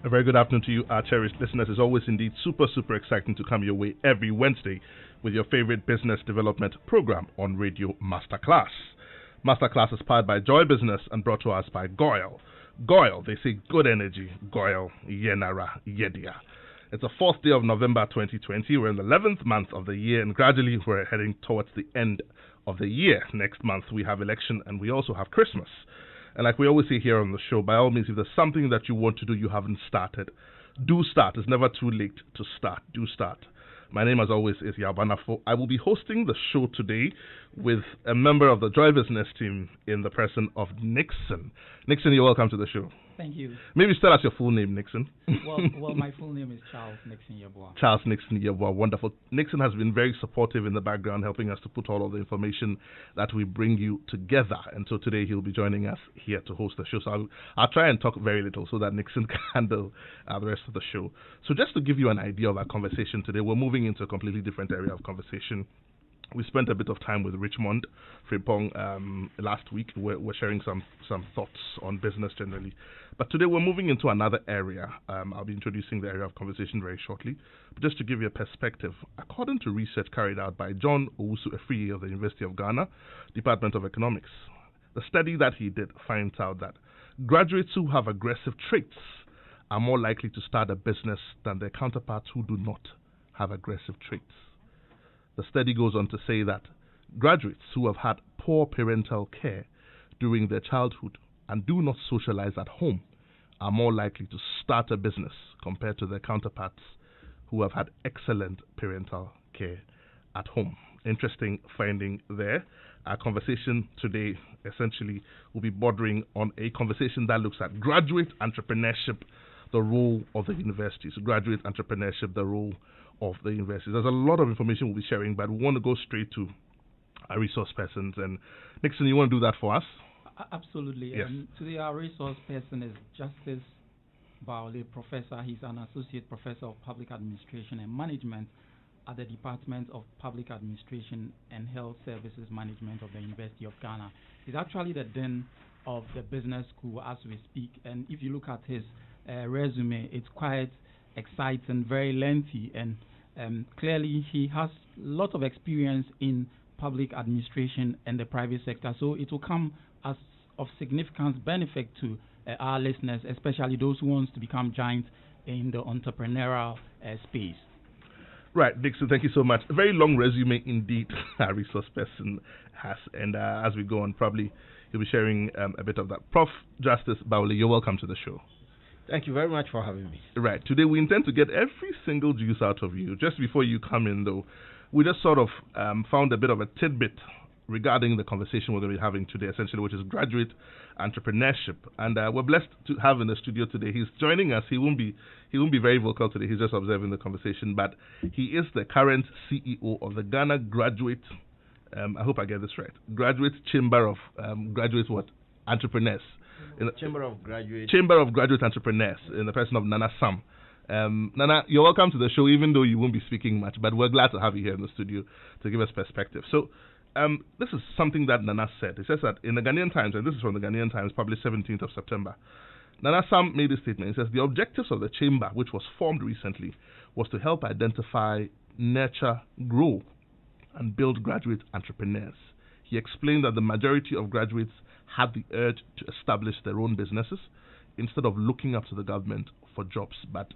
A very good afternoon to you, our cherished listeners. It's always indeed super exciting to come your way every Wednesday with your favorite business development program on Radio Masterclass. Masterclass is powered by Joy Business and brought to us by Goyle. Goyle, they say good energy. Goyle, Yenara, Yedia. It's the 4th day of November 2020. We're in the 11th month of the year, and gradually we're heading towards the end of the year. Next month we have election and we also have Christmas. And like we always say here on the show, by all means, if there's something that you want to do you haven't started, do start. It's never too late to start. Do start. My name, as always, is Yaw Barnafo. I will be hosting the show today with a member of the Joy Business team in the person of Nixon. Nixon, you're welcome to the show. Thank you. Maybe tell us your full name, Nixon. Well, my full name is Charles Nixon Yeboah. Charles Nixon Yeboah, wonderful. Nixon has been very supportive in the background, helping us to put all of the information that we bring you together. And so today he'll be joining us here to host the show. So I'll try and talk very little so that Nixon can handle the rest of the show. So just to give you an idea of our conversation today, we're moving into a completely different area of conversation. We spent a bit of time with Richmond Frimpong last week. We're sharing some thoughts on business generally. But today we're moving into another area. I'll be introducing the area of conversation very shortly. But just to give you a perspective, according to research carried out by John Owusu-Efriye of the University of Ghana, Department of Economics, the study that he did finds out that graduates who have aggressive traits are more likely to start a business than their counterparts who do not have aggressive traits. The study goes on to say that graduates who have had poor parental care during their childhood and do not socialize at home are more likely to start a business compared to their counterparts who have had excellent parental care at home. Interesting finding there. Our conversation today essentially will be bordering on a conversation that looks at graduate entrepreneurship, the role of the universities. Graduate entrepreneurship, the role of the universities. There's a lot of information we'll be sharing, but we want to go straight to our resource persons. And Nixon, you want to do that for us? Absolutely. Yes. Today our resource person is Justice Bawole, Professor. He's an Associate Professor of Public Administration and Management at the Department of Public Administration and Health Services Management of the University of Ghana. He's actually the Dean of the Business School as we speak. And if you look at his resume, it's quite exciting, very lengthy, and clearly he has a lot of experience in public administration and the private sector, so it will come as of significant benefit to our listeners, especially those who want to become giants in the entrepreneurial space. Right, Dixon, thank you so much. A very long resume indeed our resource person has, and as we go on, probably he'll be sharing a bit of that. Prof. Justice Bawole, you're welcome to the show. Thank you very much for having me. Right. Today we intend to get every single juice out of you. Just before you come in, though, we just sort of found a bit of a tidbit regarding the conversation we're going to be having today, essentially, which is graduate entrepreneurship. And we're blessed to have in the studio today. He's joining us. He won't be very vocal today. He's just observing the conversation. But he is the current CEO of the Ghana Graduate, I hope I get this right, Graduate Chamber of Entrepreneurs. Chamber of Graduate Entrepreneurs in the person of Nana Sam. Nana, you're welcome to the show, even though you won't be speaking much, but we're glad to have you here in the studio to give us perspective. So this is something that Nana said. He says that in the Ghanaian Times, and this is from the Ghanaian Times, published 17th of September, Nana Sam made a statement. He says the objectives of the chamber, which was formed recently, was to help identify, nurture, grow, and build graduate entrepreneurs. He explained that the majority of graduates had the urge to establish their own businesses instead of looking up to the government for jobs, but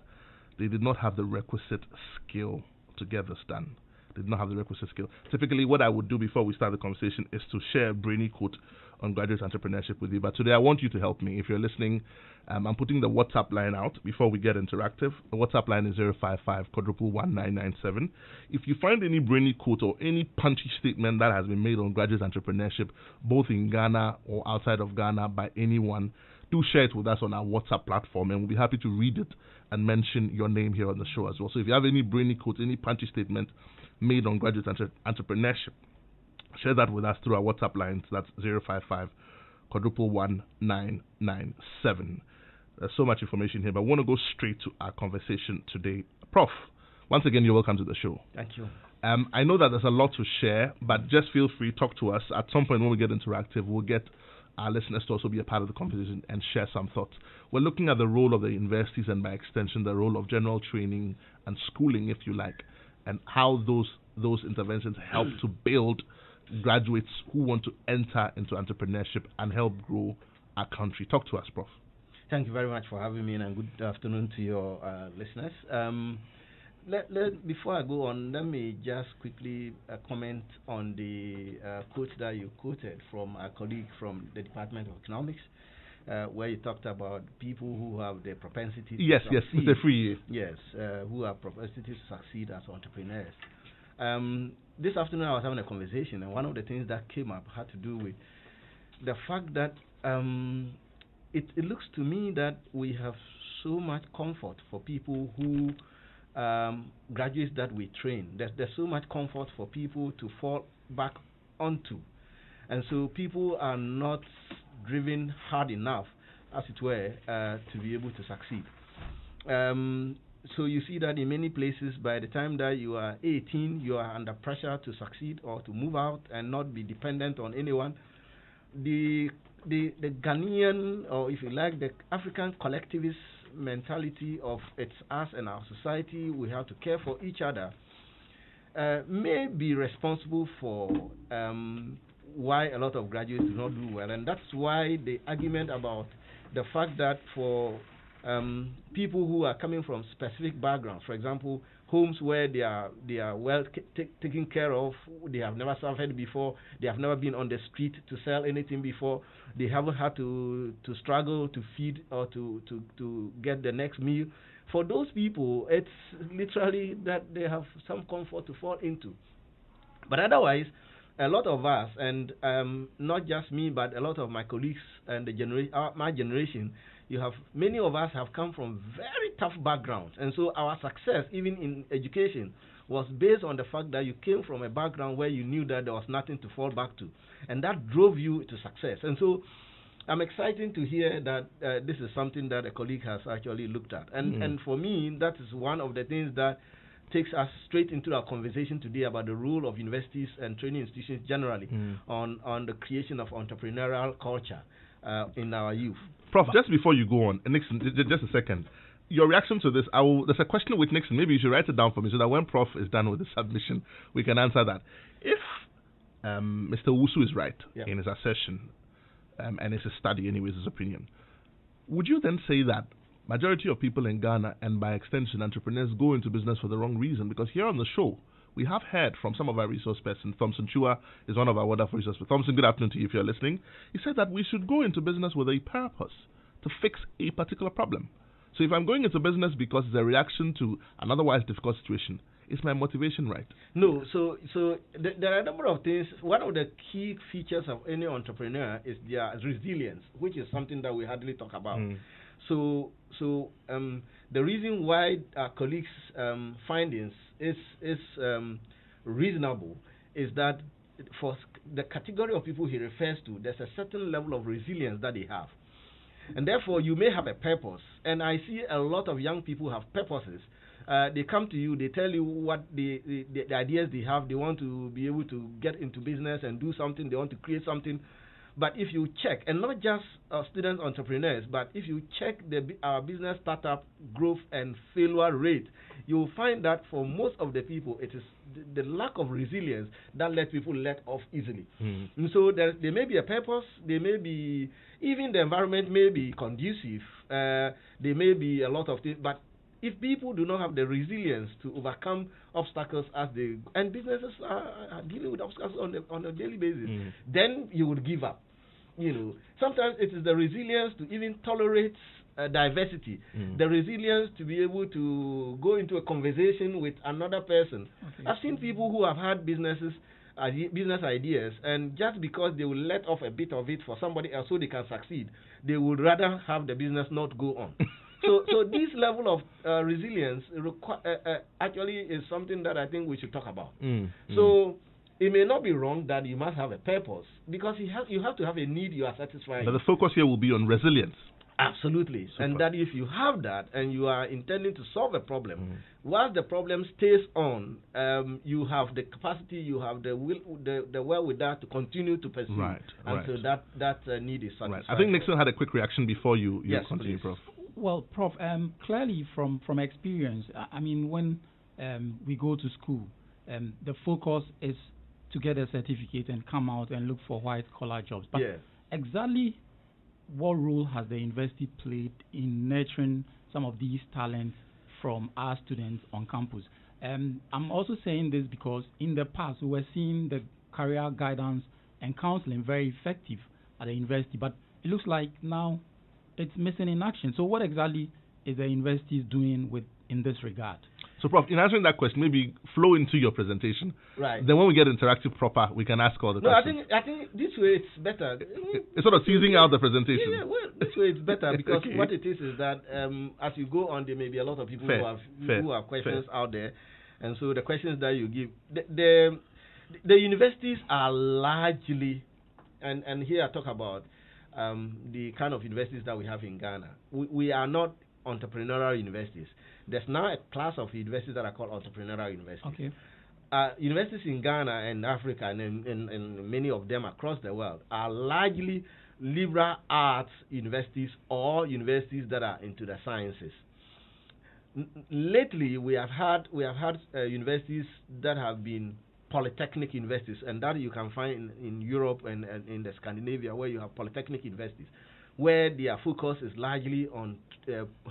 they did not have the requisite skill to get this done. They did not have the requisite skill. Typically, what I would do before we start the conversation is to share a brainy quote on graduate entrepreneurship with you. But today I want you to help me. If you're listening, I'm putting the WhatsApp line out before we get interactive. The WhatsApp line is 055-1997. If you find any brainy quote or any punchy statement that has been made on graduate entrepreneurship, both in Ghana or outside of Ghana by anyone, do share it with us on our WhatsApp platform, and we'll be happy to read it and mention your name here on the show as well. So if you have any brainy quote, any punchy statement made on graduate entrepreneurship, share that with us through our WhatsApp lines. That's 055-1997. There's so much information here, but I want to go straight to our conversation today. Prof, once again, you're welcome to the show. Thank you. I know that there's a lot to share, but just feel free, talk to us. At some point when we get interactive, we'll get our listeners to also be a part of the conversation and share some thoughts. We're looking at the role of the universities and by extension the role of general training and schooling, if you like, and how those interventions help to build graduates who want to enter into entrepreneurship and help grow our country. Talk to us, Prof. Thank you very much for having me, and good afternoon to your listeners. Before I go on, let me just quickly comment on the quote that you quoted from a colleague from the Department of Economics, where you talked about people who have the propensity to yes, succeed. Mr. Free. Yes, who have propensity to succeed as entrepreneurs. This afternoon I was having a conversation, and one of the things that came up had to do with the fact that it looks to me that we have so much comfort for people who graduates that we train. There's so much comfort for people to fall back onto, and so people are not driven hard enough, as it were, to be able to succeed. So you see that in many places, by the time that you are 18, you are under pressure to succeed or to move out and not be dependent on anyone. The Ghanaian, or if you like, the African collectivist mentality of it's us and our society, we have to care for each other, may be responsible for why a lot of graduates do not do well. And that's why the argument about the fact that for people who are coming from specific backgrounds, for example, homes where they are well taken care of, they have never suffered before, they have never been on the street to sell anything before, they haven't had to struggle to feed or to get the next meal. For those people, it's literally that they have some comfort to fall into. But otherwise, a lot of us, and not just me, but a lot of my colleagues and my generation, many of us have come from very tough backgrounds, and so our success, even in education, was based on the fact that you came from a background where you knew that there was nothing to fall back to, and that drove you to success. And so I'm excited to hear that this is something that a colleague has actually looked at, and for me, that is one of the things that takes us straight into our conversation today about the role of universities and training institutions generally on the creation of entrepreneurial culture in our youth. Prof, just before you go on, Nixon, just a second. Your reaction to this, there's a question with Nixon. Maybe you should write it down for me so that when Prof is done with the submission, we can answer that. If Mr. Wusu is right in his assertion, and it's a study anyways, his opinion, would you then say that majority of people in Ghana, and by extension entrepreneurs, go into business for the wrong reason? Because here on the show, we have heard from some of our resource persons. Thompson Chua is one of our wonderful resource persons. Thompson, good afternoon to you if you're listening. He said that we should go into business with a purpose to fix a particular problem. So if I'm going into business because it's a reaction to an otherwise difficult situation, is my motivation right? No. So there are a number of things. One of the key features of any entrepreneur is their resilience, which is something that we hardly talk about. So the reason why our colleagues' findings is reasonable is that for the category of people he refers to, there's a certain level of resilience that they have. And therefore, you may have a purpose. And I see a lot of young people have purposes. They come to you, they tell you what the ideas they have. They want to be able to get into business and do something. They want to create something. But if you check, and not just student entrepreneurs, but if you check our business startup growth and failure rate, you'll find that for most of the people, it is the lack of resilience that lets people let off easily. And so there may be a purpose, there may be, even the environment may be conducive, there may be a lot of things, but if people do not have the resilience to overcome obstacles and businesses are dealing with obstacles on a daily basis, then you would give up. Sometimes it is the resilience to even tolerate diversity, the resilience to be able to go into a conversation with another person. I've seen people who have had business ideas, and just because they will let off a bit of it for somebody else so they can succeed, they would rather have the business not go on. So this level of resilience actually is something that I think we should talk about. So it may not be wrong that you must have a purpose, because you have to have a need you are satisfying. But the focus here will be on resilience. Absolutely. Super. And that if you have that and you are intending to solve a problem, whilst the problem stays on, you have the capacity, you have the will, the wherewithal to continue to pursue. Right. Until that need is satisfied. Right. I think Nixon had a quick reaction before you Yes, continue, please. Prof. Well, Prof, clearly from experience, I mean, when we go to school, the focus is to get a certificate and come out and look for white-collar jobs. But exactly what role has the university played in nurturing some of these talents from our students on campus? I'm also saying this because in the past we were seeing the career guidance and counseling very effective at the university, but it looks like now it's missing in action. So what exactly is the university doing in this regard? So, Prof, in answering that question, maybe flow into your presentation. Right. Then when we get interactive proper, we can ask all the questions. I think this way it's better. It's sort of teasing out the presentation. Yeah, well, this way it's better because Okay. what it is that as you go on, there may be a lot of people who have questions out there, and so the questions that you give, the universities are largely, and here I talk about the kind of universities that we have in Ghana. We are not entrepreneurial universities. There's now a class of universities that are called entrepreneurial universities. Okay. Universities in Ghana and Africa and many of them across the world are largely liberal arts universities or universities that are into the sciences. Lately, we have had universities that have been polytechnic universities, and that you can find in Europe and in the Scandinavia, where you have polytechnic universities, where their focus is largely on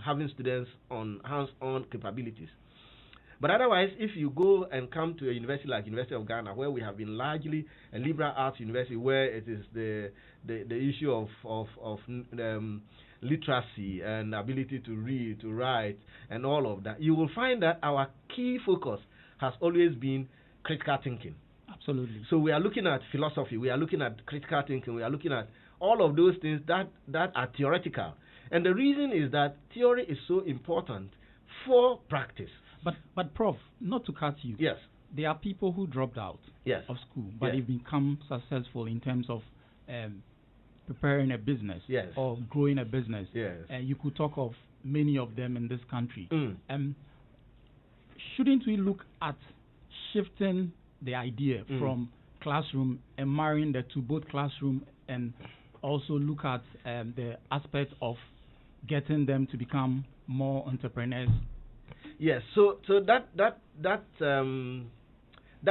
having students on hands-on capabilities. But otherwise, if you go and come to a university like University of Ghana, where we have been largely a liberal arts university, where it is the issue of literacy and ability to read, to write, and all of that, you will find that our key focus has always been critical thinking. Absolutely. So we are looking at philosophy, we are looking at critical thinking, we are looking at all of those things that are theoretical. And the reason is that theory is so important for practice. But Prof, not to cut you. Yes. There are people who dropped out of school, but they've become successful in terms of preparing a business or growing a business. Yes. You could talk of many of them in this country. Shouldn't we look at shifting the idea from classroom and marrying the two, both classroom and also look at the aspect of getting them to become more entrepreneurs? Yes, so that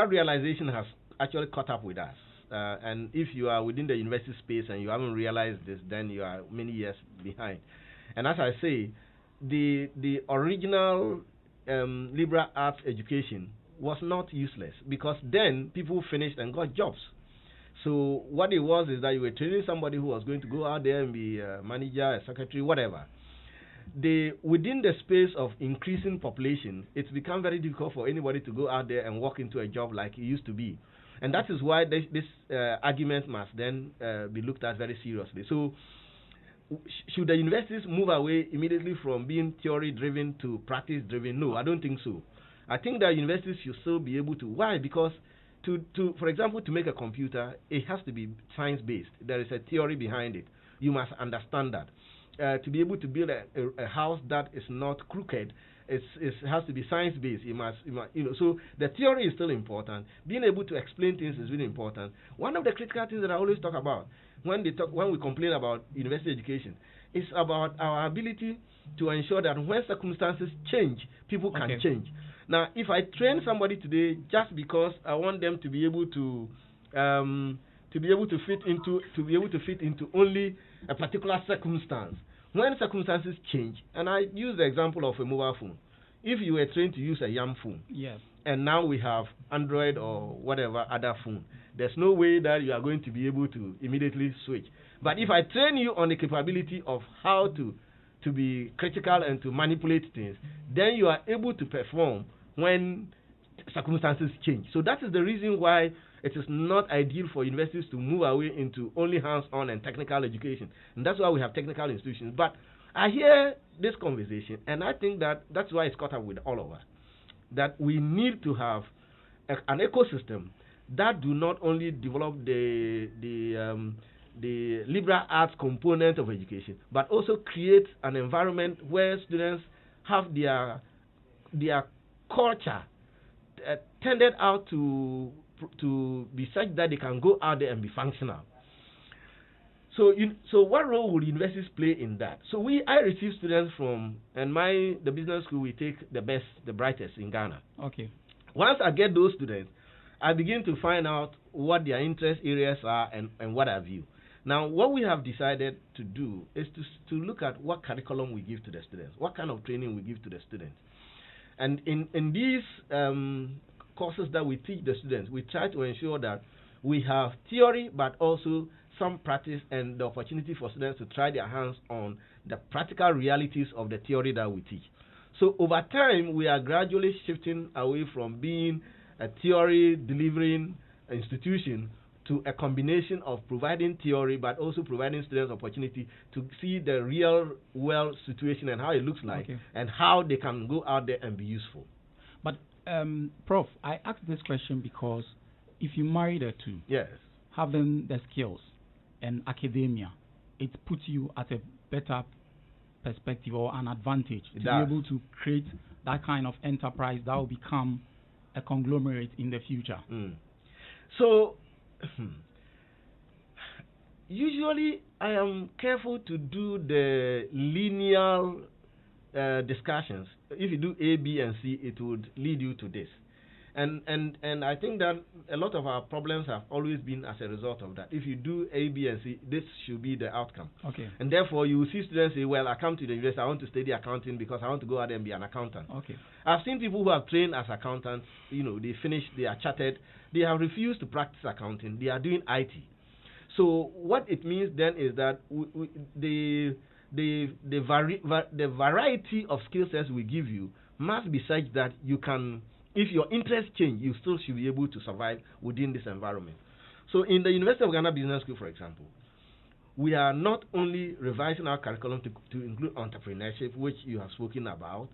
realization has actually caught up with us. And if you are within the university space and you haven't realized this, then you are many years behind. And as I say, the original liberal arts education was not useless, because then people finished and got jobs. So what it was is that you were training somebody who was going to go out there and be a manager, a secretary, whatever. Within the space of increasing population, it's become very difficult for anybody to go out there and walk into a job like it used to be. And that is why this argument must then be looked at very seriously. So should the universities move away immediately from being theory-driven to practice-driven? No, I don't think so. I think that universities should still be able to. Why? Because for example, to make a computer, it has to be science-based. There is a theory behind it. You must understand that. To be able to build a house that is not crooked, it has to be science-based. So the theory is still important. Being able to explain things is really important. One of the critical things that I always talk about when we complain about university education is about our ability to ensure that when circumstances change, people can change. Now, if I train somebody today just because I want them to be able to fit into only a particular circumstance, when circumstances change, and I use the example of a mobile phone. If you were trained to use a YAM phone, and now we have Android or whatever other phone, there's no way that you are going to be able to immediately switch. But if I train you on the capability of how to be critical and to manipulate things, then you are able to perform when circumstances change. So that is the reason why it is not ideal for universities to move away into only hands-on and technical education. And that's why we have technical institutions. But I hear this conversation, and I think that that's why it's caught up with all of us, that we need to have an ecosystem that do not only develop the the liberal arts component of education, but also create an environment where students have their culture tended out to be such that they can go out there and be functional. So what role will universities play in that? So I receive students from, and the business school, we take the best, the brightest in Ghana. Okay. Once I get those students, I begin to find out what their interest areas are and what have you. Now, what we have decided to do is to look at what curriculum we give to the students, what kind of training we give to the students. And in these courses that we teach the students, we try to ensure that we have theory, but also some practice and the opportunity for students to try their hands on the practical realities of the theory that we teach. So over time, we are gradually shifting away from being a theory delivering institution to a combination of providing theory but also providing students opportunity to see the real world situation and how it looks like, and how they can go out there and be useful. But Prof, I asked this question because if you marry the two, yes, having the skills and academia, it puts you at a better perspective or an advantage to be able to create that kind of enterprise that will become a conglomerate in the future. So usually I am careful to do the linear discussions. If you do A, B, and C, it would lead you to this. And I think that a lot of our problems have always been as a result of that. If you do A, B, and C, this should be the outcome. Okay. And therefore, you will see students say, well, I come to the university, I want to study accounting because I want to go out there and be an accountant. Okay. I've seen people who have trained as accountants, they finish, they are chartered, they have refused to practice accounting, they are doing IT. So what it means then is that the variety of skill sets we give you must be such that you can, if your interests change, you still should be able to survive within this environment. So in the University of Ghana Business School, for example, we are not only revising our curriculum to include entrepreneurship, which you have spoken about,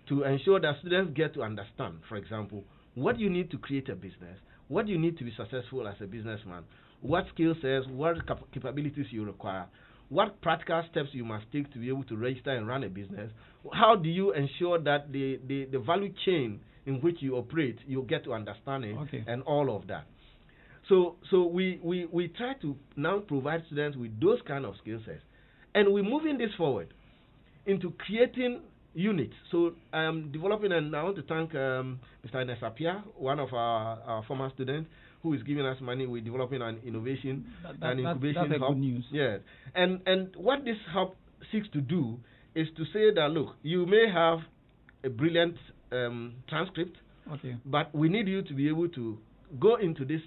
to ensure that students get to understand, for example, what you need to create a business, what you need to be successful as a businessman, what skill sets, what capabilities you require, what practical steps you must take to be able to register and run a business, how do you ensure that the value chain in which you operate, you get to understand it, and all of that. So we try to now provide students with those kind of skill sets. And we're moving this forward into creating units. So I'm developing, and I want to thank Mr. Nesapia, one of our former students, who is giving us money. We're developing an innovation and incubation that's hub. Good news. Yes. And what this hub seeks to do is to say that, look, you may have a brilliant transcript, but we need you to be able to go into this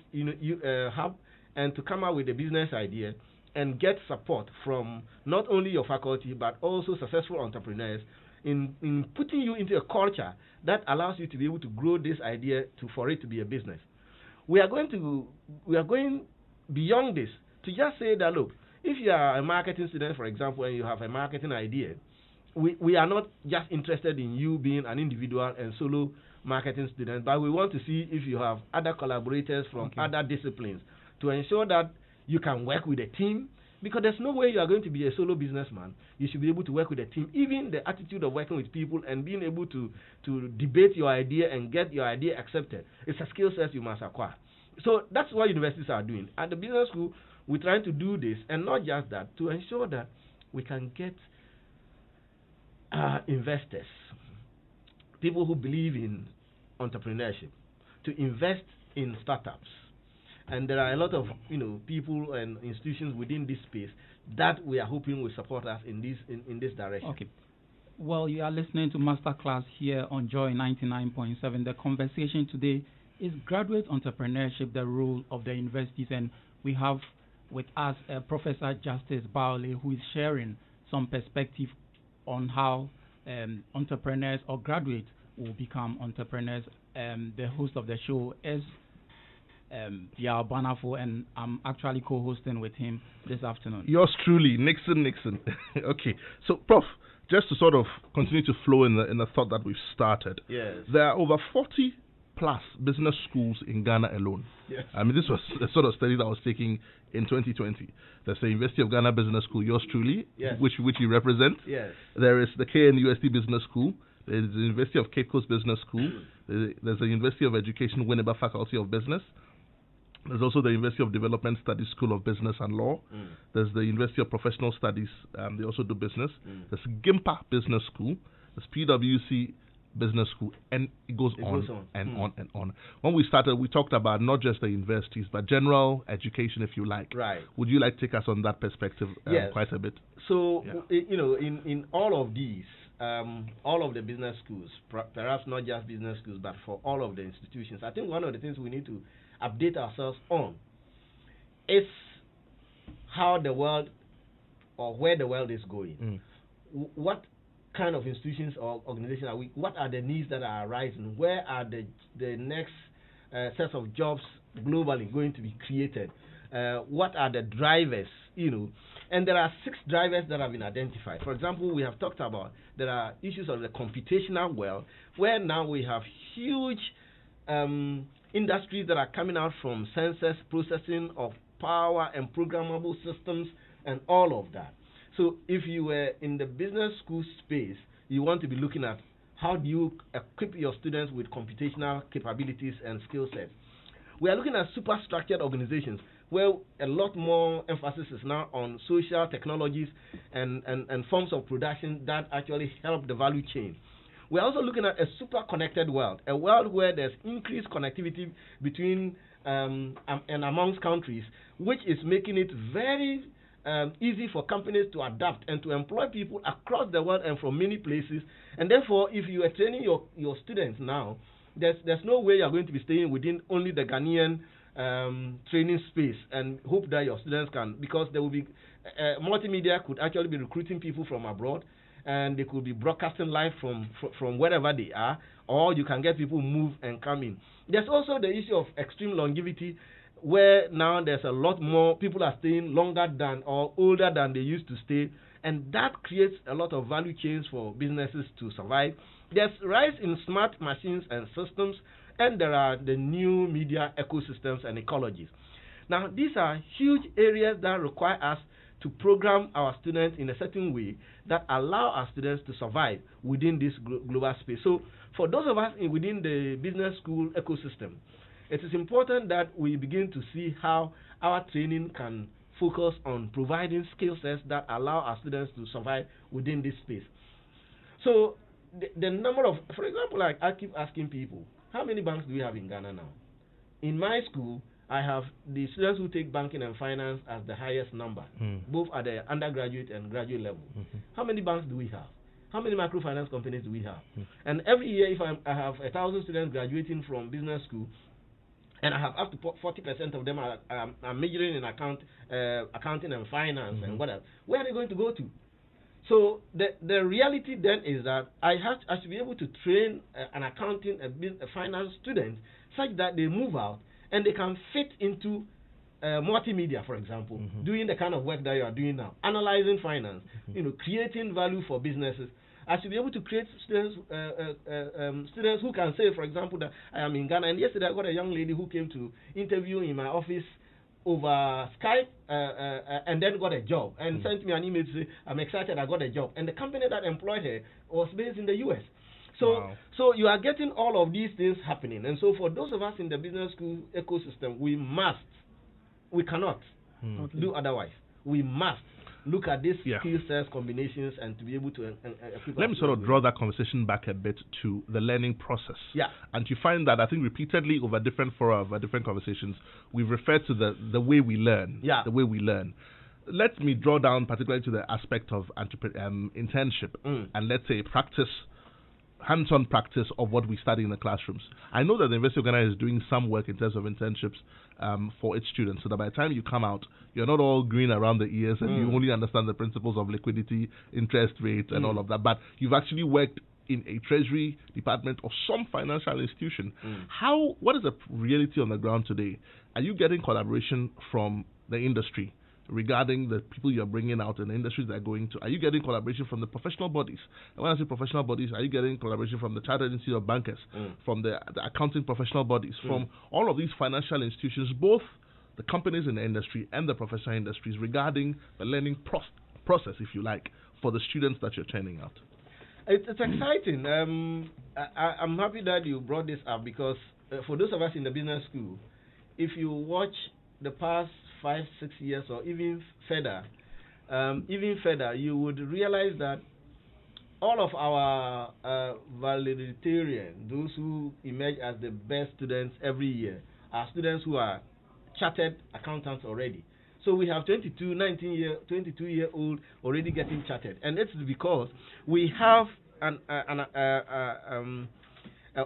hub and to come out with a business idea and get support from not only your faculty but also successful entrepreneurs in putting you into a culture that allows you to be able to grow this idea for it to be a business. We are going beyond this to just say that, look, if you are a marketing student, for example, and you have a marketing idea, we are not just interested in you being an individual and solo marketing student, but we want to see if you have other collaborators from other disciplines to ensure that you can work with a team, because there's no way you are going to be a solo businessman. You should be able to work with a team. Even the attitude of working with people and being able to debate your idea and get your idea accepted, it's a skill set you must acquire. So that's what universities are doing. At the business school, we're trying to do this, and not just that, to ensure that we can get investors, people who believe in entrepreneurship, to invest in startups. And there are a lot of people and institutions within this space that we are hoping will support us in this direction. Okay. Well, you are listening to Masterclass here on Joy 99.7. The conversation today is graduate entrepreneurship, the role of the universities, and we have with us Professor Justice Bawole, who is sharing some perspective on how entrepreneurs or graduates will become entrepreneurs. The host of the show is Yaw Barnafo, and I'm actually co-hosting with him this afternoon. Yours truly, Nixon. Okay, so Prof, just to sort of continue to flow in the thought that we've started. Yes. There are over 40 plus business schools in Ghana alone. Yes. I mean, this was a sort of study that I was taking in 2020. There's the University of Ghana Business School, yours truly, yes. which you represent. Yes. There is the KNUST Business School. There's the University of Cape Coast Business School. There's the University of Education Winneba Faculty of Business. There's also the University of Development Studies School of Business and Law. There's the University of Professional Studies. They also do business. There's GIMPA Business School. There's PwC Business School, and it goes on and on and on. When we started, we talked about not just the universities, but general education, if you like. Right. Would you like to take us on that perspective yes. quite a bit? So, in all of these, all of the business schools, perhaps not just business schools, but for all of the institutions, I think one of the things we need to update ourselves on is how the world or where the world is going. What kind of institutions or organizations are we? What are the needs that are arising? Where are the next sets of jobs globally going to be created? What are the drivers? And there are 6 drivers that have been identified. For example, we have talked about there are issues of the computational world, where now we have huge industries that are coming out from sensors, processing of power and programmable systems and all of that. So if you were in the business school space, you want to be looking at how do you equip your students with computational capabilities and skill sets. We are looking at superstructured organizations where a lot more emphasis is now on social technologies and forms of production that actually help the value chain. We're also looking at a super connected world, a world where there's increased connectivity between and amongst countries, which is making it very easy for companies to adapt and to employ people across the world and from many places. And therefore, if you are training your students now, there's no way you're going to be staying within only the Ghanaian training space and hope that your students can, because there will be multimedia could actually be recruiting people from abroad, and they could be broadcasting live from wherever they are, or you can get people move and come in. There's also the issue of extreme longevity, where now there's a lot more people are staying longer than or older than they used to stay, and that creates a lot of value chains for businesses to survive. There's rise in smart machines and systems, and there are the new media ecosystems and ecologies. Now, these are huge areas that require us to program our students in a certain way that allow our students to survive within this global space. So, for those of us within the business school ecosystem, it is important that we begin to see how our training can focus on providing skill sets that allow our students to survive within this space. So, the number of, for example, like I keep asking people, how many banks do we have in Ghana now? In my school, I have the students who take banking and finance as the highest number, both at the undergraduate and graduate level. How many banks do we have? How many microfinance companies do we have? And every year, if I have 1,000 students graduating from business school, and I have up to 40% of them are majoring in accounting and finance and whatever, where are they going to go to? So the reality then is that I should be able to train an accounting, a finance student such that they move out and they can fit into multimedia, for example, doing the kind of work that you are doing now, analyzing finance, creating value for businesses. I should be able to create students who can say, for example, that I am in Ghana. And yesterday I got a young lady who came to interview in my office over Skype and then got a job and sent me an email to say, I'm excited, I got a job. And the company that employed her was based in the U.S. So you are getting all of these things happening. And so for those of us in the business school ecosystem, we cannot do otherwise. We must look at these skill sets, combinations, and to be able to let me sort of draw that conversation back a bit to the learning process. Yeah. And you find that I think repeatedly over different fora, over different conversations, we've referred to the way we learn. Yeah. The way we learn. Let me draw down particularly to the aspect of internship and let's say hands-on practice of what we study in the classrooms. I know that the University of Ghana is doing some work in terms of internships for its students, so that by the time you come out, you're not all green around the ears and you only understand the principles of liquidity, interest rates, and all of that, but you've actually worked in a treasury department or some financial institution. What is the reality on the ground today? Are you getting collaboration from the industry, regarding the people you're bringing out in the industries they're going to? Are you getting collaboration from the professional bodies? And when I say professional bodies, are you getting collaboration from the Chartered Institute of Bankers, from the accounting professional bodies, from all of these financial institutions, both the companies in the industry and the professional industries, regarding the learning process, if you like, for the students that you're turning out? It's exciting. I'm happy that you brought this up, because for those of us in the business school, if you watch the past 5-6 years or even further, you would realize that all of our valedictorians, those who emerge as the best students every year, are students who are chartered accountants already. So we have 22-year-old already getting chartered, and it's because we have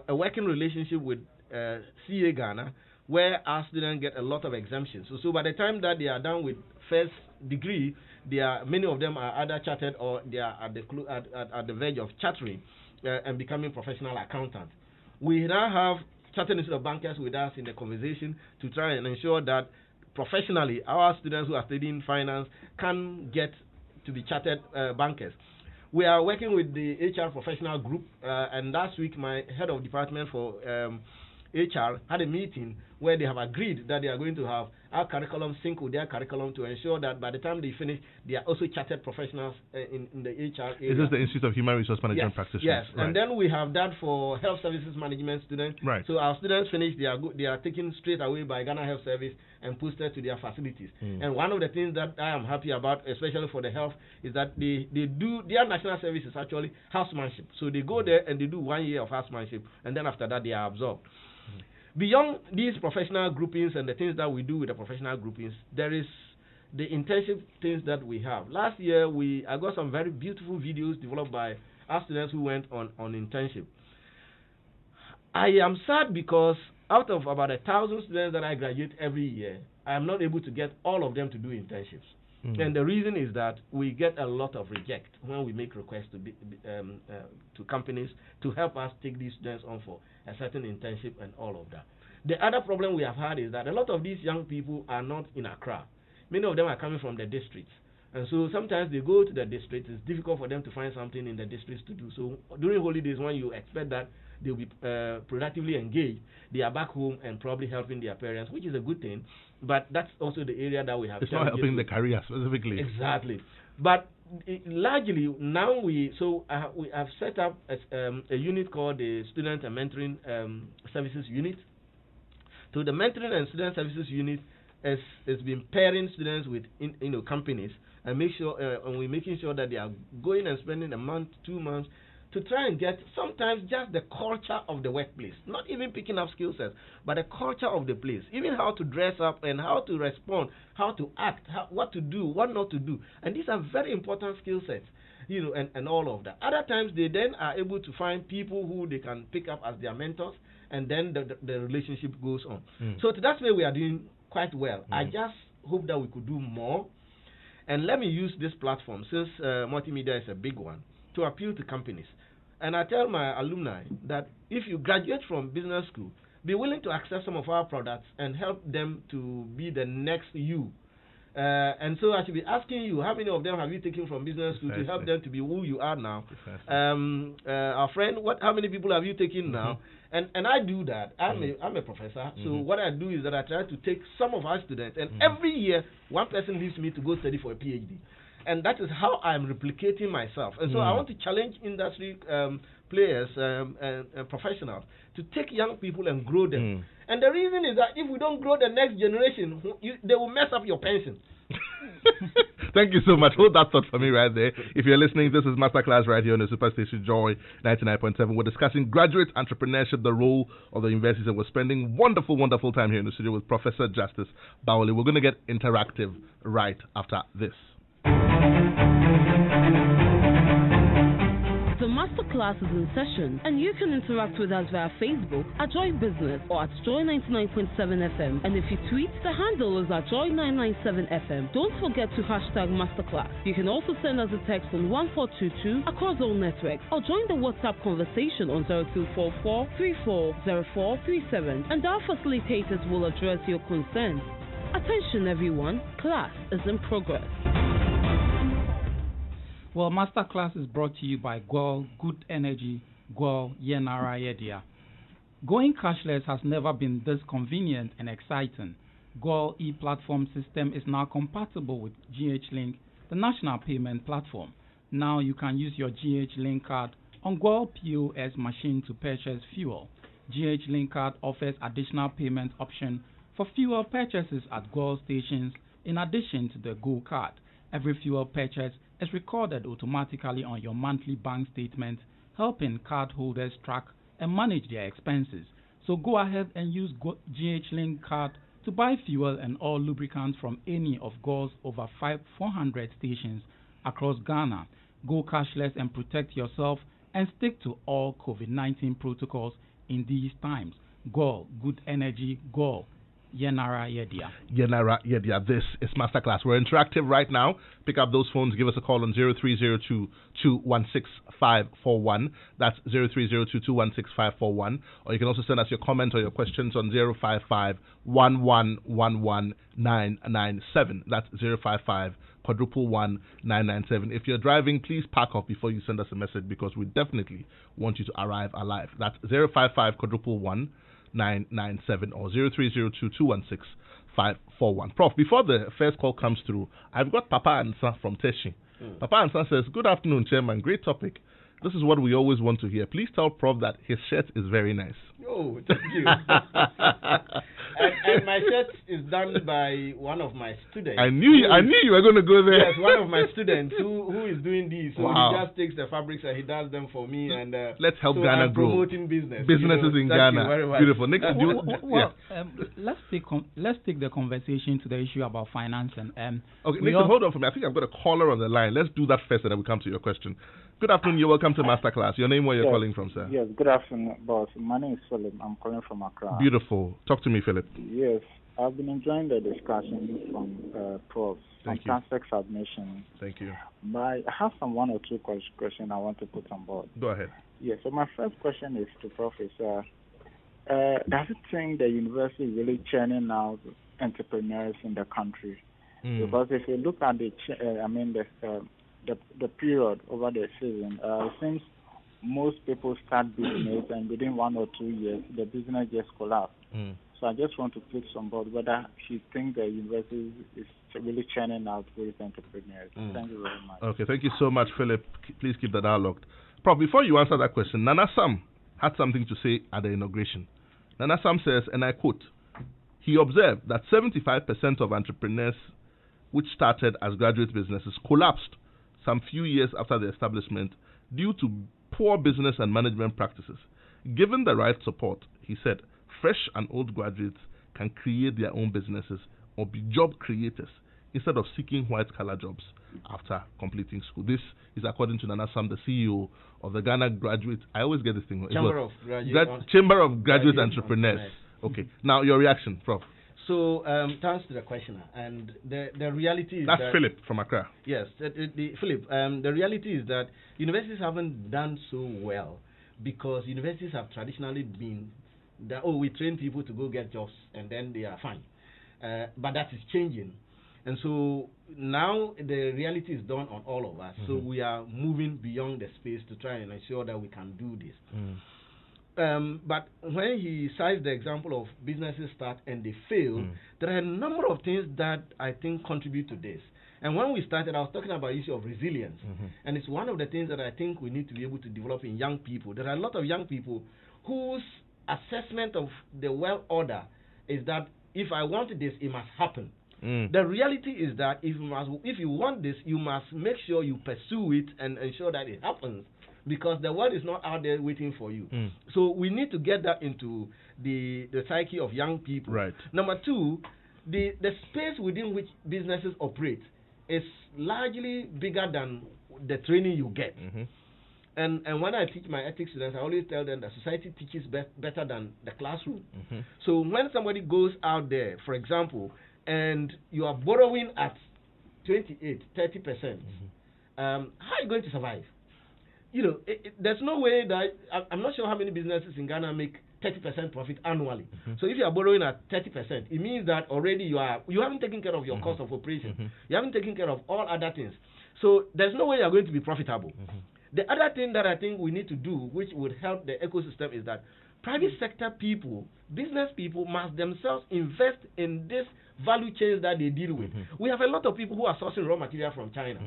a working relationship with CA Ghana, where our students get a lot of exemptions. So by the time that they are done with first degree, many of them are either chartered or they are at the verge of chartering and becoming professional accountants. We now have Chartered Institute of Bankers with us in the conversation to try and ensure that professionally our students who are studying finance can get to be chartered bankers. We are working with the HR professional group, and last week my head of department for HR had a meeting where they have agreed that they are going to have our curriculum sync with their curriculum to ensure that by the time they finish, they are also chartered professionals in the HR area. Is this the Institute of Human Resource Management Practitioners? Yes, right. And then we have that for health services management students. Right. So our students finish, they are taken straight away by Ghana Health Service and posted to their facilities. And one of the things that I am happy about, especially for the health, is that they do, their national service is actually housemanship. So they go there and they do 1 year of housemanship, and then after that they are absorbed. Beyond these professional groupings and the things that we do with the professional groupings, there is the internship things that we have. Last year, I got some very beautiful videos developed by our students who went on internship. I am sad because out of about 1,000 students that I graduate every year, I am not able to get all of them to do internships. And the reason is that we get a lot of reject when we make requests to companies to help us take these students on for a certain internship and all of that. The other problem we have had is that a lot of these young people are not in Accra. Many of them are coming from the districts. And so sometimes they go to the district. It's difficult for them to find something in the districts to do. So during holidays, when you expect that they'll be productively engaged, they are back home and probably helping their parents, which is a good thing. But that's also the area that we have. It's not helping the career specifically. Exactly. But largely now we have set up a unit called the Student and Mentoring Services Unit. So the Mentoring and Student Services Unit has been pairing students with companies and we're making sure that they are going and spending a month, 2 months to try and get sometimes just the culture of the workplace, not even picking up skill sets, but the culture of the place, even how to dress up and how to respond, how to act, what to do, what not to do. And these are very important skill sets, and all of that. Other times they then are able to find people who they can pick up as their mentors, and then the relationship goes on. So that's where we are doing quite well. I just hope that we could do more. And let me use this platform, since multimedia is a big one, to appeal to companies. And I tell my alumni that if you graduate from business school, be willing to accept some of our products and help them to be the next you. And so I should be asking you, how many of them have you taken from business school to help them to be who you are now? Our friend, how many people have you taken now? And I do that. I'm a professor. So what I do is that I try to take some of our students, and every year one person leaves me to go study for a PhD. And that is how I'm replicating myself. And so I want to challenge industry players and professionals to take young people and grow them. And the reason is that if we don't grow the next generation, they will mess up your pension. Thank you so much. Hold that thought for me right there. If you're listening, this is Masterclass right here on the Superstation Joy 99.7. We're discussing graduate entrepreneurship, the role of the universities, and we're spending wonderful, wonderful time here in the studio with Professor Justice Bawole. We're going to get interactive right after this. The Masterclass is in session, and you can interact with us via Facebook at Joy Business or at Joy 99.7 FM. And if you tweet, the handle is at Joy 997 FM. Don't forget to hashtag Masterclass. You can also send us a text on 1422 across all networks, or join the WhatsApp conversation on 0244 340437, and our facilitators will address your concerns. Attention everyone, class is in progress. Well, Masterclass is brought to you by Gol Good Energy, Gol Yenara Yedia. Going cashless has never been this convenient and exciting. Gol e-platform system is now compatible with GH-Link, the national payment platform. Now you can use your GH-Link card on Gol POS machine to purchase fuel. GH-Link card offers additional payment option for fuel purchases at Gol stations in addition to the Go card. Every fuel purchase is recorded automatically on your monthly bank statement, helping cardholders track and manage their expenses. So go ahead and use GH-Link card to buy fuel and all lubricants from any of Gol's over 400 stations across Ghana. Go cashless and protect yourself and stick to all COVID-19 protocols in these times. Gol, Good Energy, Gol. Yenara Yedia. Yenara Yedia. This is Masterclass. We're interactive right now. Pick up those phones. Give us a call on 0302-216-541. That's 0302-216-541. Or you can also send us your comments or your questions on 055-1111-997. That's 055-111-997. If you're driving, please park off before you send us a message because we definitely want you to arrive alive. That's 055-111-997 or 0302-216-541. Prof, before the first call comes through, I've got Papa Ansa from Teshi. Papa Ansa says, good afternoon, Chairman. Great topic. This is what we always want to hear. Please tell Prof that his shirt is very nice. Oh, thank you. and my shirt is done by one of my students. I knew you were going to go there. Yes, one of my students who is doing this. So he just takes the fabrics and he does them for me. And let's help Ghana grow. Promoting businesses in Ghana. Beautiful. Nick, let's take the conversation to the issue about finance and okay, Nick, hold on for me. I think I've got a caller on the line. Let's do that first, and then we come to your question. Good afternoon. You're welcome to Masterclass. Your name, where you're calling from, sir? Yes, good afternoon, boss. My name is Philip. I'm calling from Accra. Beautiful. Talk to me, Philip. Yes, I've been enjoying the discussion from Prof. on tax submission. Thank you. But I have some one or two questions I want to put on board. Go ahead. Yes, so my first question is to Prof. Does it think the university is really churning out entrepreneurs in the country? Because if you look at the period over the season, it seems most people start business and within 1 or 2 years, the business just collapses. So I just want to put some board whether you think the university is really churning out with entrepreneurs. Thank you very much. Okay, thank you so much, Philip. Please keep that dialogue. Prof, before you answer that question, Nana Sam had something to say at the inauguration. Nana Sam says, and I quote, he observed that 75% of entrepreneurs which started as graduate businesses collapsed some few years after the establishment due to poor business and management practices. Given the right support, he said, fresh and old graduates can create their own businesses or be job creators instead of seeking white-collar jobs after completing school. This is according to Nana Sam, the CEO of the Ghana Graduate. I always get this thing. Chamber of Graduate Entrepreneurs. Okay. Now, your reaction, Prof. So, thanks to the questioner. And the reality is that's Philip from Accra. Yes, Philip. The reality is that universities haven't done so well because universities have traditionally been that, we train people to go get jobs and then they are fine. But that is changing. And so now the reality is done on all of us. So we are moving beyond the space to try and ensure that we can do this. But when he cites the example of businesses start and they fail, there are a number of things that I think contribute to this. And when we started, I was talking about the issue of resilience. And it's one of the things that I think we need to be able to develop in young people. There are a lot of young people whose assessment of the world order is that if I want this, it must happen. The reality is that if you want this, you must make sure you pursue it and ensure that it happens, because the world is not out there waiting for you. So we need to get that into the psyche of young people. Right. Number two, the space within which businesses operate is largely bigger than the training you get. And when I teach my ethics students, I always tell them that society teaches better than the classroom. So when somebody goes out there, for example, and you are borrowing at 28, 30%, how are you going to survive? there's no way that I'm not sure how many businesses in Ghana make 30% profit annually. So if you are borrowing at 30%, it means that already you haven't taken care of your cost of operation. You haven't taken care of all other things. So there's no way you are going to be profitable. The other thing that I think we need to do, which would help the ecosystem, is that private sector people, business people, must themselves invest in this value chains that they deal with. We have a lot of people who are sourcing raw material from China.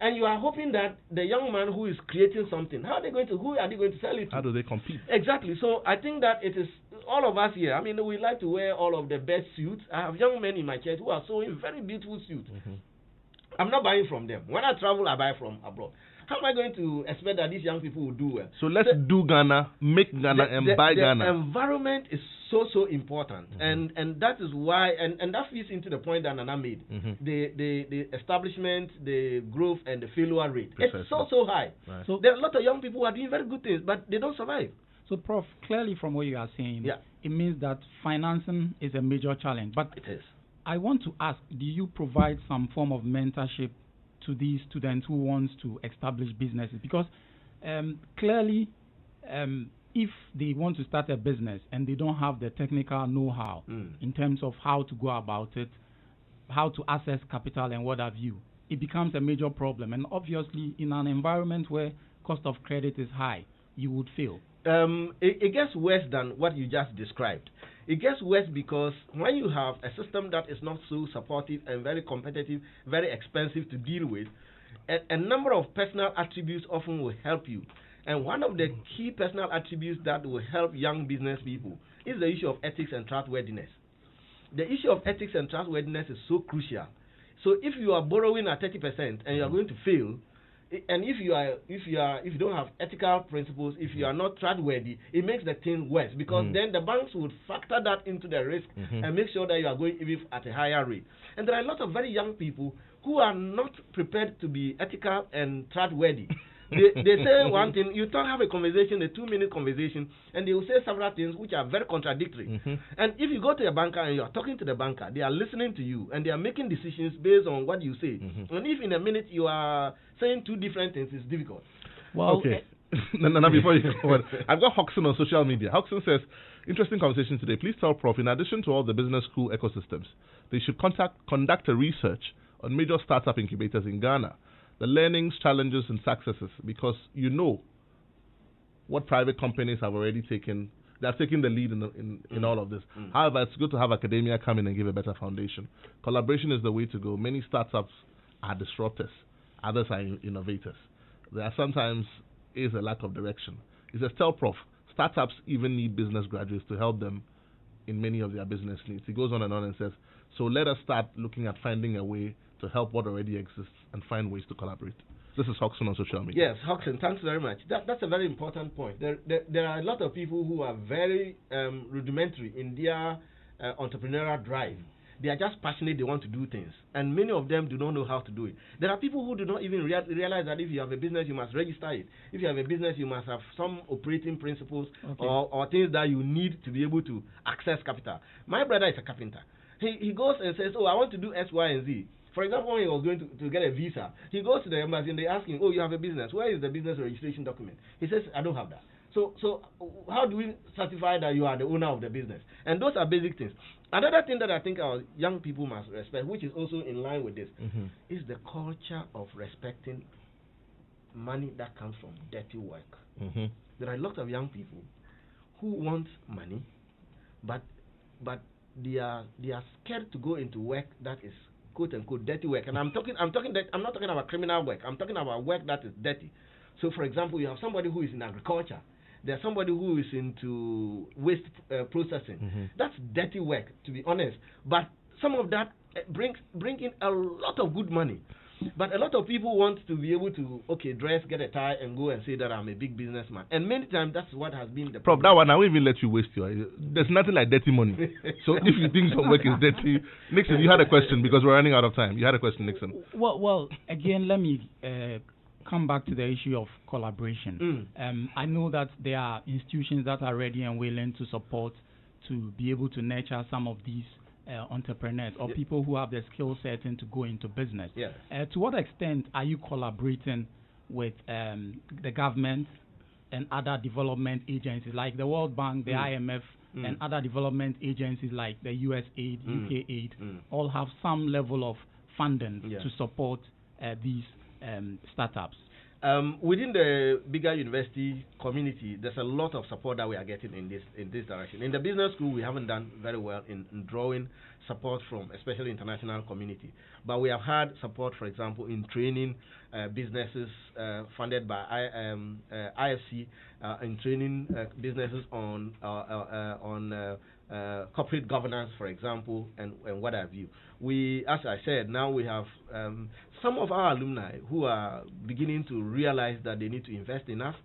And you are hoping that the young man who is creating something, who are they going to sell it to? How do they compete? Exactly. So I think that it is all of us here. I mean, we like to wear all of the best suits. I have young men in my church who are sewing very beautiful suits. I'm not buying from them. When I travel, I buy from abroad. How am I going to expect that these young people will do well? So let's do Ghana, make Ghana, and buy Ghana. The environment is so important, and that is why, and that fits into the point that Nana made. The establishment, the growth, and the failure rate. Precisely. It's so high. Right. So there are a lot of young people who are doing very good things, but they don't survive. So, Prof, clearly from what you are saying, it means that financing is a major challenge. But it is. I want to ask, do you provide some form of mentorship to these students who want to establish businesses? Because clearly, if they want to start a business and they don't have the technical know-how in terms of how to go about it, how to access capital and what have you, it becomes a major problem. And obviously, in an environment where cost of credit is high, you would fail. It gets worse than what you just described. It gets worse because when you have a system that is not so supportive and very competitive, very expensive to deal with, a number of personal attributes often will help you. And one of the key personal attributes that will help young business people is the issue of ethics and trustworthiness. The issue of ethics and trustworthiness is so crucial. So if you are borrowing at 30% and you are going to fail, and if you don't have ethical principles, if you are not trustworthy, it makes the thing worse, because then the banks would factor that into the risk and make sure that you are going even at a higher rate. And there are a lot of very young people who are not prepared to be ethical and trustworthy. They say one thing, you don't have a conversation, a 2-minute conversation, and they will say several things which are very contradictory. And if you go to a banker and you are talking to the banker, they are listening to you and they are making decisions based on what you say. And if in a minute you are saying 2 different things, it's difficult. Well, okay. No, before you go on, I've got Hoxton on social media. Hoxton says, interesting conversation today. Please tell Prof, in addition to all the business school ecosystems, they should conduct a research on major startup incubators in Ghana, the learnings, challenges, and successes, because you know what private companies have already taken. They are taking the lead in all of this. However, it's good to have academia come in and give a better foundation. Collaboration is the way to go. Many startups are disruptors. Others are innovators. There are sometimes is a lack of direction. He says, tell Prof, startups even need business graduates to help them in many of their business needs. He goes on and says, so let us start looking at finding a way to help what already exists and find ways to collaborate. This is Hoxton on social media. Yes, Hoxton, thanks very much. That's a very important point. There are a lot of people who are very rudimentary in their entrepreneurial drive. They are just passionate, they want to do things. And many of them do not know how to do it. There are people who do not even realize that if you have a business, you must register it. If you have a business, you must have some operating principles or things that you need to be able to access capital. My brother is a carpenter. He goes and says, I want to do X, Y, and Z. For example, when he was going to get a visa, he goes to the embassy and they ask him, you have a business. Where is the business registration document? He says, I don't have that. So how do we certify that you are the owner of the business? And those are basic things. Another thing that I think our young people must respect, which is also in line with this, is the culture of respecting money that comes from dirty work. There are a lot of young people who want money, but they are scared to go into work that is quote unquote dirty work. And I'm not talking about criminal work. I'm talking about work that is dirty. So, for example, you have somebody who is in agriculture. There's somebody who is into waste processing. That's dirty work, to be honest. But some of that bring in a lot of good money. But a lot of people want to be able to, dress, get a tie, and go and say that I'm a big businessman. And many times that's what has been the problem. Prof, that one, I won't even let you waste your... There's nothing like dirty money. So if you think some work is dirty... Nixon, you had a question because we're running out of time. You had a question, Nixon. Well, again, let me... come back to the issue of collaboration. I know that there are institutions that are ready and willing to support to be able to nurture some of these entrepreneurs or people who have the skill set to go into business. To what extent are you collaborating with the government and other development agencies like the World Bank, the IMF, and other development agencies like the USAID, UK Aid, all have some level of funding to support these startups. Within the bigger university community, there's a lot of support that we are getting in this direction. In the business school, we haven't done very well in drawing support from, especially international community. But we have had support, for example, in training businesses funded by IFC, in training businesses on corporate governance, for example, and what have you. We, as I said, now we have some of our alumni who are beginning to realize that they need to invest enough.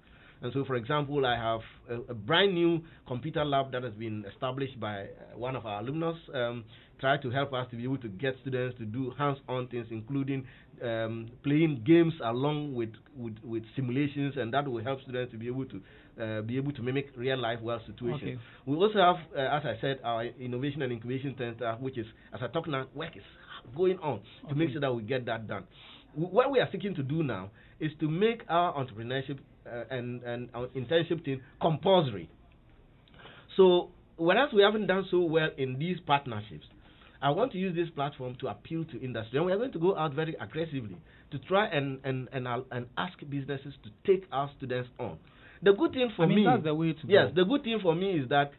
And so, for example, I have a brand new computer lab that has been established by one of our alumnus, try to help us to be able to get students to do hands-on things, including playing games along with simulations, and that will help students to be able to mimic real-life world situations. Okay. We also have, as I said, our Innovation and Incubation Center, which is, as I talk now, work is going on to make sure that we get that done. What we are seeking to do now is to make our entrepreneurship and our internship thing compulsory. So, whereas we haven't done so well in these partnerships, I want to use this platform to appeal to industry, and we are going to go out very aggressively to try and ask businesses to take our students on. The good thing for me, that's the way to yes, go. The good thing for me is that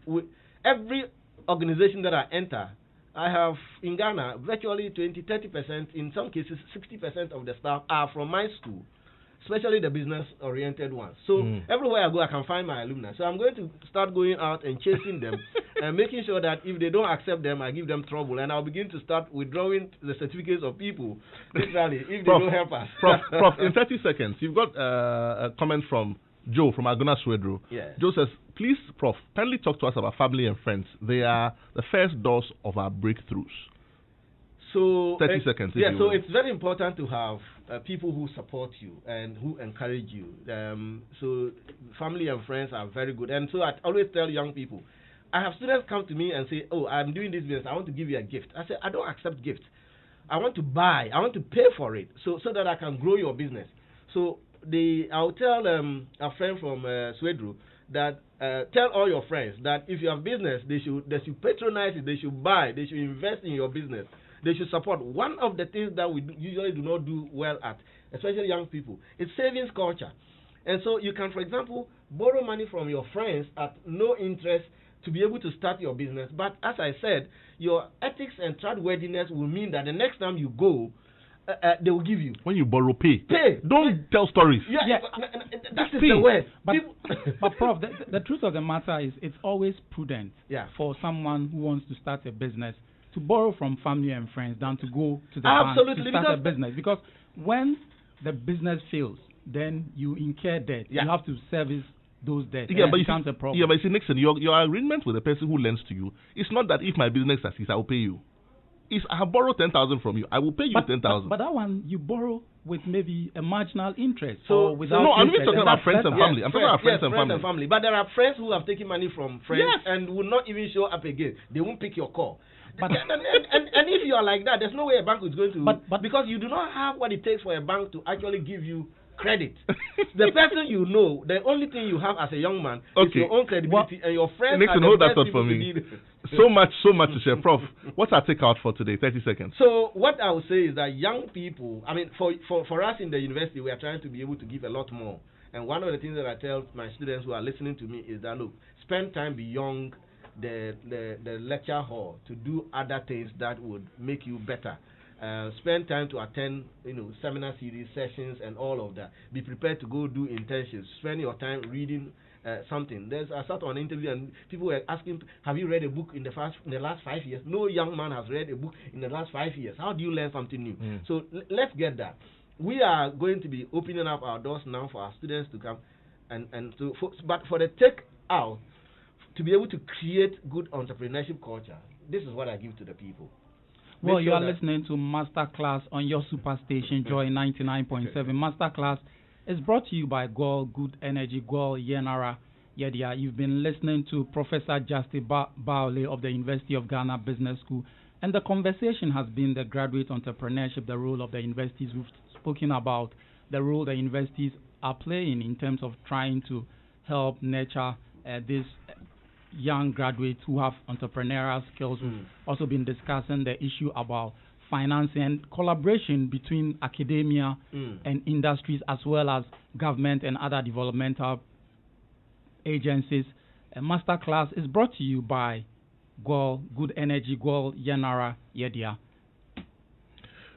every organization that I enter, I have in Ghana virtually 20-30%, in some cases 60% of the staff are from my school, especially the business-oriented ones. So everywhere I go, I can find my alumni. So I'm going to start going out and chasing them and making sure that if they don't accept them, I give them trouble. And I'll begin to start withdrawing the certificates of people, literally, if they don't help us. Prof, in 30 seconds, you've got a comment from Joe from Agona Swedro. Yes. Joe says, please, Prof, kindly talk to us about family and friends. They are the first doors of our breakthroughs. So 30 seconds. Yeah, so it's very important to have people who support you and who encourage you. So family and friends are very good. And so I always tell young people, I have students come to me and say, oh, I'm doing this business, I want to give you a gift. I say, I don't accept gifts. I want to buy, I want to pay for it so that I can grow your business. So I'll tell a friend from Swedru that tell all your friends that if you have business, they should patronize it, they should buy, they should invest in your business. They should support. One of the things that we usually do not do well at, especially young people, is savings culture. And so you can, for example, borrow money from your friends at no interest to be able to start your business. But as I said, your ethics and trustworthiness will mean that the next time you go, they will give you. When you borrow, pay. Don't tell stories. Yeah. That is the word. But Prof, the truth of the matter is it's always prudent for someone who wants to start a business to borrow from family and friends than to go to the bank to start a business. Because when the business fails, then you incur debt. You have to service those debts. Yeah, but you see, a problem. Yeah, but you see, Nixon, your agreement with the person who lends to you, it's not that if my business succeeds, I will pay you. If I have borrowed 10,000 from you, I will pay you 10,000. But that one, you borrow with maybe a marginal interest. No, I'm not talking about friends and family. I'm talking about friends and family. But there are friends who have taken money from friends and will not even show up again. They won't pick your call. But and if you are like that, there's no way a bank is going to... But because you do not have what it takes for a bank to actually give you credit. The person you know, the only thing you have as a young man is your own credibility, and your friends Nixon, are the best people for me. So much to share. Prof, what's our takeout for today? 30 seconds. So what I would say is that young people, I mean, for us in the university, we are trying to be able to give a lot more. And one of the things that I tell my students who are listening to me is that, look, spend time beyond the lecture hall to do other things that would make you better. Spend time to attend, seminar series, sessions, and all of that. Be prepared to go do internships. Spend your time reading something. I sat on an interview and people were asking, have you read a book in the last 5 years? No young man has read a book in the last 5 years. How do you learn something new? So let's get that. We are going to be opening up our doors now for our students to come, but for the take out, to be able to create good entrepreneurship culture, this is what I give to the people. Well, you are listening to Masterclass on your superstation, Joy 99.7. Masterclass is brought to you by Gol Good Energy, Gol Yenara Yedia. You've been listening to Professor Justin Bawole of the University of Ghana Business School, and the conversation has been the graduate entrepreneurship, the role of the universities. We've spoken about the role the universities are playing in terms of trying to help nurture these young graduates who have entrepreneurial skills. We've also been discussing the issue about financing and collaboration between academia and industries, as well as government and other developmental agencies. A Masterclass is brought to you by Good Energy, Yanara Yedia.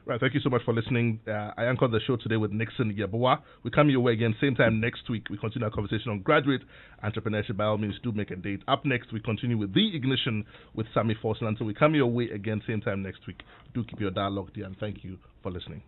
Right, thank you so much for listening. I anchored the show today with Nixon Yeboah. We come your way again same time next week. We continue our conversation on graduate entrepreneurship. By all means, do make a date. Up next, we continue with The Ignition with Sammy Forson. Until we come your way again same time next week, do keep your dialogue dear, and thank you for listening.